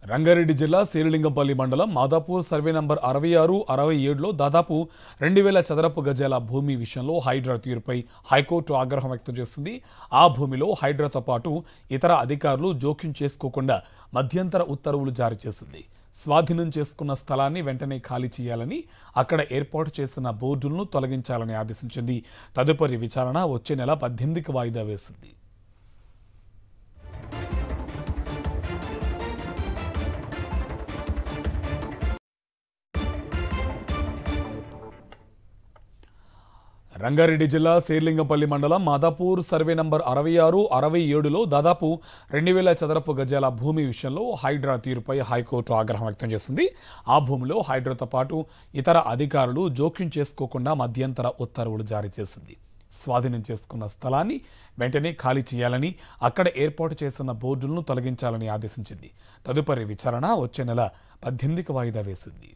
రంగారెడ్డి జిల్లా శేరిలింగంపల్లి మండలం Madhapur survey number 66, 67లో దాదాపు 2000 చదరపు గజాల భూమి విషయంలో హైడ్రా తీరుపై హైకోర్టు ఆగ్రహం వ్యక్తం చేసింది. ఆ భూమిలో హైడ్రాతో పాటు ఇతర అధికారులు జోక్యం చేసుకోకుండా మధ్యంతర ఉత్తర్వులు జారీ చేసింది. స్వాధీనం చేసుకున్న స్థలాన్ని వెంటనే ఖాళీ చేయాలని, అక్కడ ఏర్పాటు చేసిన బోర్డులను తొలగించాలని ఆదేశించింది. తదుపరి విచారణ వచ్చే నెల 18కి వాయిదా వేసింది. రంగారెడ్డి జిల్లా శేరిలింగంపల్లి మండలం మాదాపూర్ సర్వే నంబర్ 66, 67లో దాదాపు 2000 చదరపు గజాల భూమి విషయంలో హైడ్రా తీరుపై హైకోర్టు ఆగ్రహం వ్యక్తం చేసింది. ఆ భూమిలో హైడ్రాతో పాటు ఇతర అధికారులు జోక్యం చేసుకోకుండా మధ్యంతర ఉత్తర్వులు జారీ చేసింది. స్వాధీనం చేసుకున్న స్థలాన్ని వెంటనే ఖాళీ చేయాలని, అక్కడ ఏర్పాటు చేసిన బోర్డులను తొలగించాలని ఆదేశించింది. తదుపరి విచారణ వచ్చే నెల 18కి వాయిదా వేసింది.